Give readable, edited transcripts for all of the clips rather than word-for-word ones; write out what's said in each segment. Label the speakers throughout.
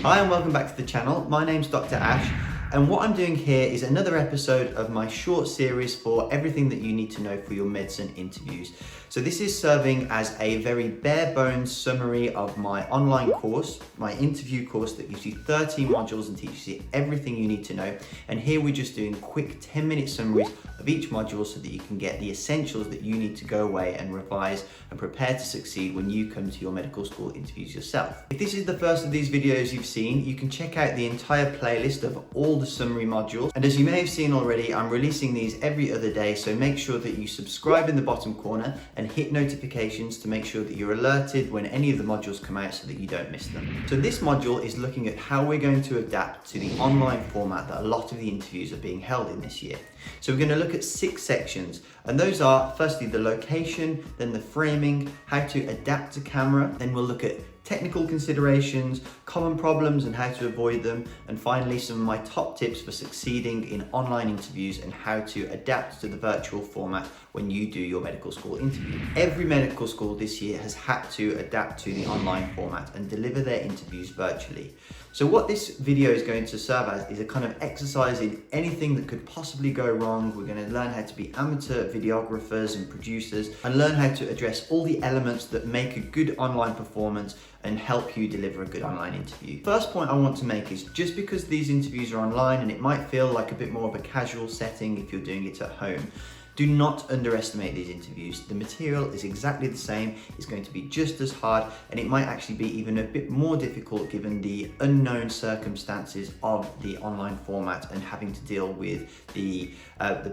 Speaker 1: Hi and welcome back to the channel. My name's Dr. Ash, and what I'm doing here is another episode of my short series for everything that you need to know for your medicine interviews. So this is serving as a very bare bones summary of my online course, my interview course that gives you 13 modules and teaches you everything you need to know. And here we're just doing quick 10-minute summaries of each module so that you can get the essentials that you need to go away and revise and prepare to succeed when you come to your medical school interviews yourself. If this is the first of these videos you've seen, you can check out the entire playlist of all the summary modules. And as you may have seen already, I'm releasing these every other day, so make sure that you subscribe in the bottom corner and hit notifications to make sure that you're alerted when any of the modules come out so that you don't miss them. So this module is looking at how we're going to adapt to the online format that a lot of the interviews are being held in this year. So we're going to look at 6 sections, and those are firstly the location, then the framing, how to adapt to camera, then we'll look at technical considerations, common problems and how to avoid them, and finally some of my top tips for succeeding in online interviews and how to adapt to the virtual format when you do your medical school interview. Every medical school this year has had to adapt to the online format and deliver their interviews virtually. So what this video is going to serve as is a kind of exercise in anything that could possibly go wrong. We're going to learn how to be amateur videographers and producers and learn how to address all the elements that make a good online performance and help you deliver a good online interview. First point I want to make is just because these interviews are online and it might feel like a bit more of a casual setting if you're doing it at home, do not underestimate these interviews. The material is exactly the same, it's going to be just as hard, and it might actually be even a bit more difficult given the unknown circumstances of the online format and having to deal with the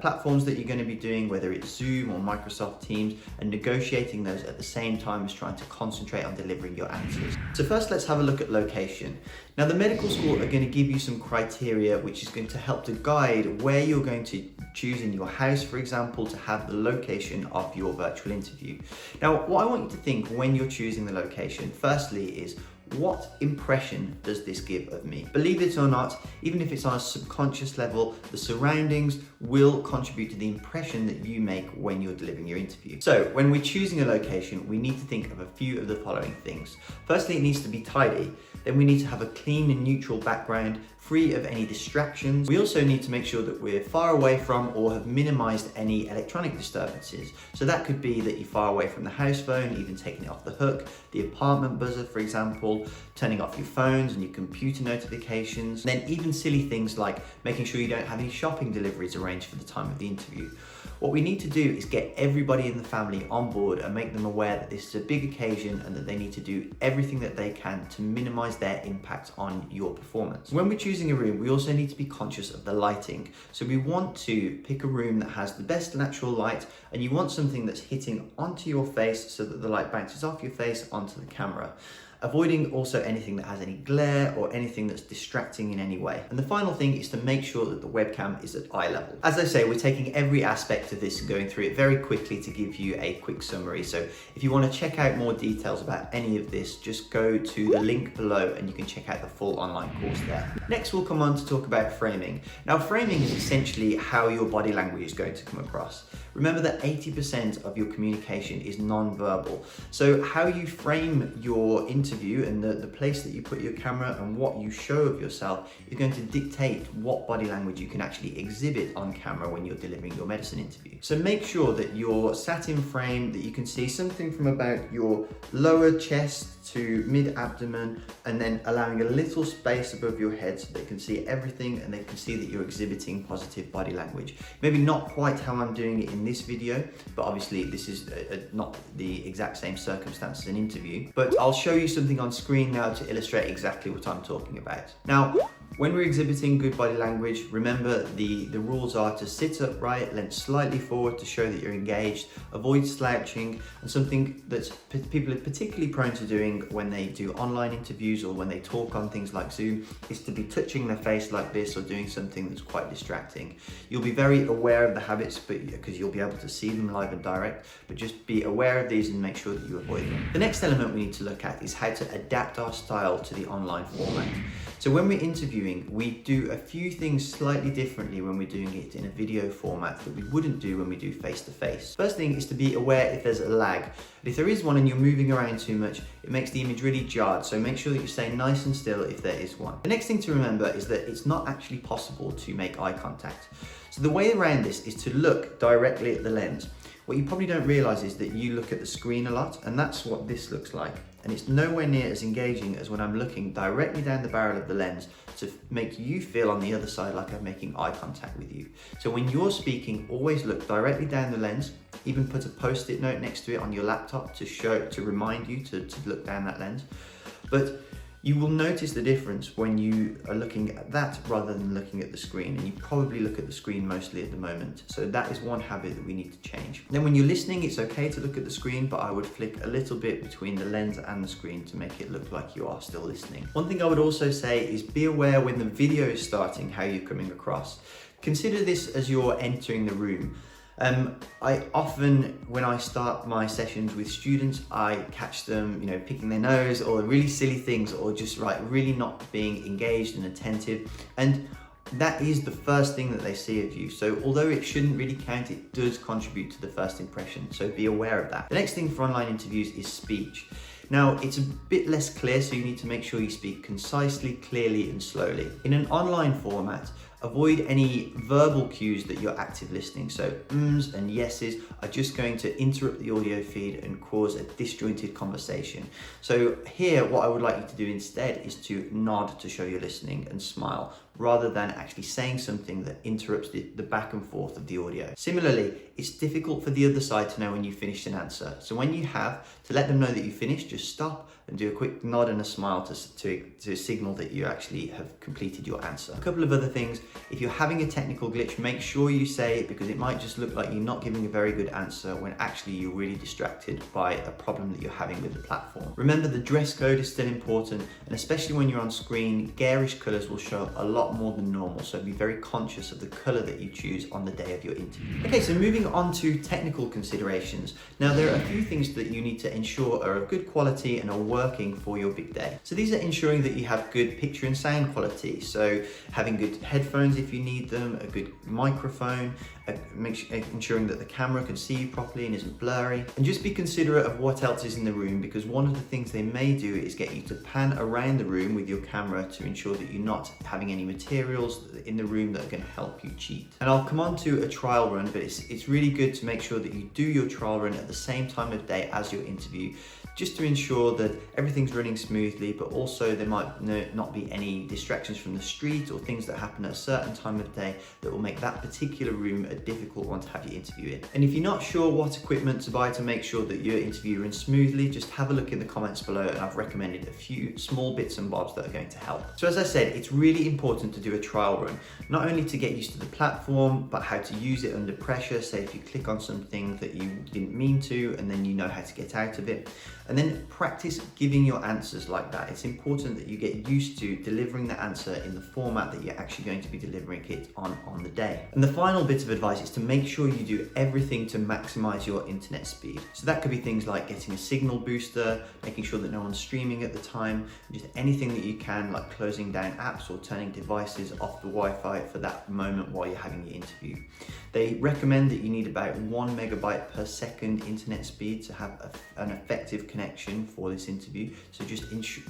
Speaker 1: platforms that you're going to be doing, whether it's Zoom or Microsoft Teams, and negotiating those at the same time as trying to concentrate on delivering your answers. So first let's have a look at location. Now the medical school are going to give you some criteria which is going to help to guide where you're going to choose in your house, for example, to have the location of your virtual interview. Now, what I want you to think when you're choosing the location, firstly, is what impression does this give of me? Believe it or not, even if it's on a subconscious level, the surroundings will contribute to the impression that you make when you're delivering your interview. So when we're choosing a location, we need to think of a few of the following things. Firstly, it needs to be tidy. Then we need to have a clean and neutral background, free of any distractions. We also need to make sure that we're far away from or have minimized any electronic disturbances. So that could be that you're far away from the house phone, even taking it off the hook, the apartment buzzer, for example, turning off your phones and your computer notifications, and then even silly things like making sure you don't have any shopping deliveries arranged for the time of the interview. What we need to do is get everybody in the family on board and make them aware that this is a big occasion and that they need to do everything that they can to minimize their impact on your performance. When we're choosing a room, we also need to be conscious of the lighting. So we want to pick a room that has the best natural light, and you want something that's hitting onto your face so that the light bounces off your face onto the camera. Avoiding also anything that has any glare or anything that's distracting in any way. And the final thing is to make sure that the webcam is at eye level. As I say, we're taking every aspect of this and going through it very quickly to give you a quick summary. So if you want to check out more details about any of this, just go to the link below and you can check out the full online course there. Next, we'll come on to talk about framing. Now, framing is essentially how your body language is going to come across. Remember that 80% of your communication is non-verbal. So how you frame your interview and the place that you put your camera and what you show of yourself is going to dictate what body language you can actually exhibit on camera when you're delivering your medicine interview. So make sure that you're sat in frame, that you can see something from about your lower chest to mid-abdomen, and then allowing a little space above your head so they can see everything and they can see that you're exhibiting positive body language. Maybe not quite how I'm doing it in this video, but obviously this is not the exact same circumstance as an interview, but I'll show you something on screen now to illustrate exactly what I'm talking about. Now, when we're exhibiting good body language, remember the rules are to sit upright, lean slightly forward to show that you're engaged, avoid slouching, and something that people are particularly prone to doing when they do online interviews or when they talk on things like Zoom is to be touching their face like this or doing something that's quite distracting. You'll be very aware of the habits because you'll be able to see them live and direct, but just be aware of these and make sure that you avoid them. The next element we need to look at is how to adapt our style to the online format. So when we're interviewing, interviewing, we do a few things slightly differently when we're doing it in a video format that we wouldn't do when we do face-to-face. First thing is to be aware if there's a lag. If there is one and you're moving around too much, it makes the image really jarred, so make sure that you're staying nice and still if there is one. The next thing to remember is that it's not actually possible to make eye contact. So the way around this is to look directly at the lens. What you probably don't realize is that you look at the screen a lot, and that's what this looks like. And it's nowhere near as engaging as when I'm looking directly down the barrel of the lens to make you feel on the other side like I'm making eye contact with you. So when you're speaking, always look directly down the lens, even put a post-it note next to it on your laptop to remind you to look down that lens. But you will notice the difference when you are looking at that rather than looking at the screen, and you probably look at the screen mostly at the moment. So that is one habit that we need to change. Then when you're listening, it's okay to look at the screen, but I would flick a little bit between the lens and the screen to make it look like you are still listening. One thing I would also say is be aware when the video is starting how you're coming across. Consider this as you're entering the room. I often, when I start my sessions with students, I catch them, picking their nose or really silly things, or just really not being engaged and attentive. And that is the first thing that they see of you. So although it shouldn't really count, it does contribute to the first impression. So be aware of that. The next thing for online interviews is speech. Now, it's a bit less clear, so you need to make sure you speak concisely, clearly, and slowly. In an online format, avoid any verbal cues that you're active listening. So ums and yeses are just going to interrupt the audio feed and cause a disjointed conversation. So here, what I would like you to do instead is to nod to show you're listening and smile, rather than actually saying something that interrupts the back and forth of the audio. Similarly, it's difficult for the other side to know when you finished an answer. So when you have, to let them know that you finished, just stop and do a quick nod and a smile to signal that you actually have completed your answer. A couple of other things: if you're having a technical glitch, make sure you say it, because it might just look like you're not giving a very good answer when actually you're really distracted by a problem that you're having with the platform. Remember, the dress code is still important, and especially when you're on screen, garish colors will show up a lot more than normal, so be very conscious of the color that you choose on the day of your interview. Okay, so moving on to technical considerations. Now, there are a few things that you need to ensure are of good quality and are working for your big day. So these are ensuring that you have good picture and sound quality, so having good headphones if you need them, a good microphone, ensuring that the camera can see you properly and isn't blurry, and just be considerate of what else is in the room, because one of the things they may do is get you to pan around the room with your camera to ensure that you're not having any materials in the room that are going to help you cheat. And I'll come on to a trial run, but it's really good to make sure that you do your trial run at the same time of day as your interview, just to ensure that everything's running smoothly, but also there might not be any distractions from the street or things that happen at a certain time of day that will make that particular room a difficult one to have your interview in. And if you're not sure what equipment to buy to make sure that your interview runs smoothly, just have a look in the comments below, and I've recommended a few small bits and bobs that are going to help. So as I said, it's really important to do a trial run, not only to get used to the platform, but how to use it under pressure. Say if you click on something that you didn't mean to, and then you know how to get out of it. And then practice giving your answers like that. It's important that you get used to delivering the answer in the format that you're actually going to be delivering it on the day. And the final bit of advice is to make sure you do everything to maximize your internet speed. So that could be things like getting a signal booster, making sure that no one's streaming at the time, just anything that you can, like closing down apps or turning devices off the Wi-Fi for that moment while you're having your interview. They recommend that you need about 1 megabyte per second internet speed to have an effective connection for this interview. So just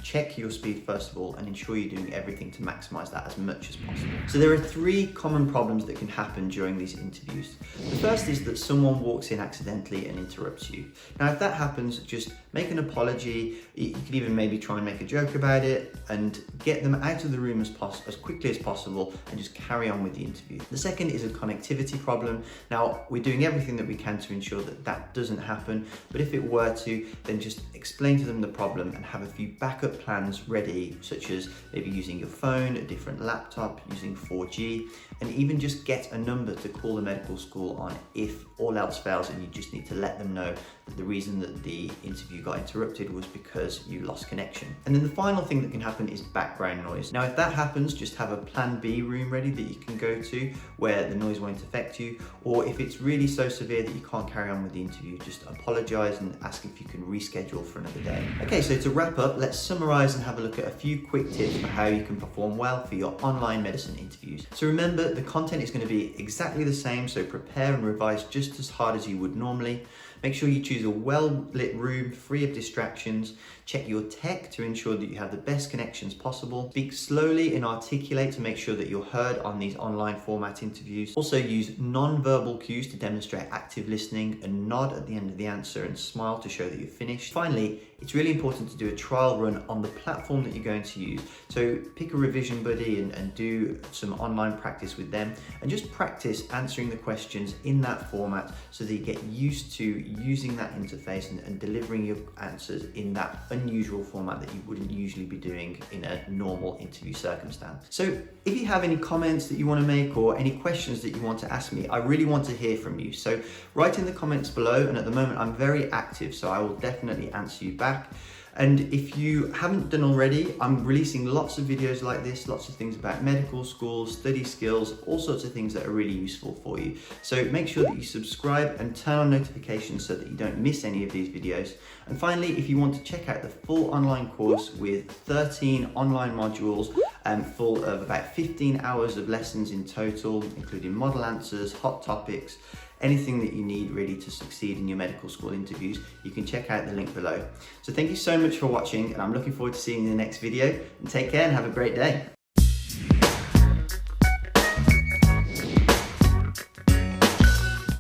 Speaker 1: check your speed first of all, and ensure you're doing everything to maximize that as much as possible. So there are 3 common problems that can happen during these interviews. The first is that someone walks in accidentally and interrupts you. Now, if that happens, just make an apology. You could even maybe try and make a joke about it and get them out of the room as quickly as possible, and just carry on with the interview. The second is a connectivity problem. Now, we're doing everything that we can to ensure that that doesn't happen, but if it were to, then just explain to them the problem and have a few backup plans ready, such as maybe using your phone, a different laptop, using 4G, and even just get a number to call the medical school on if all else fails and you just need to let them know that the reason that the interview interview got interrupted was because you lost connection. And then the final thing that can happen is background noise. Now, if that happens, just have a plan B room ready that you can go to where the noise won't affect you. Or if it's really so severe that you can't carry on with the interview, just apologize and ask if you can reschedule for another day. Okay, so to wrap up, let's summarize and have a look at a few quick tips for how you can perform well for your online medicine interviews. So remember, the content is going to be exactly the same, so prepare and revise just as hard as you would normally. Make sure you choose a well-lit room, free of distractions. Check your tech to ensure that you have the best connections possible. Speak slowly and articulate to make sure that you're heard on these online format interviews. Also use non-verbal cues to demonstrate active listening, and nod at the end of the answer and smile to show that you're finished. Finally, it's really important to do a trial run on the platform that you're going to use. So pick a revision buddy and do some online practice with them, and just practice answering the questions in that format so that you get used to using that interface and delivering your answers in that unusual format that you wouldn't usually be doing in a normal interview circumstance. So if you have any comments that you want to make or any questions that you want to ask me, I really want to hear from you. So write in the comments below, and at the moment I'm very active, so I will definitely answer you back. And if you haven't done already, I'm releasing lots of videos like this, lots of things about medical school, study skills, all sorts of things that are really useful for you. So make sure that you subscribe and turn on notifications so that you don't miss any of these videos. And finally, if you want to check out the full online course with 13 online modules, full of about 15 hours of lessons in total, including model answers, hot topics, anything that you need really to succeed in your medical school interviews, you can check out the link below. So thank you so much for watching, and I'm looking forward to seeing you in the next video, and take care and have a great day.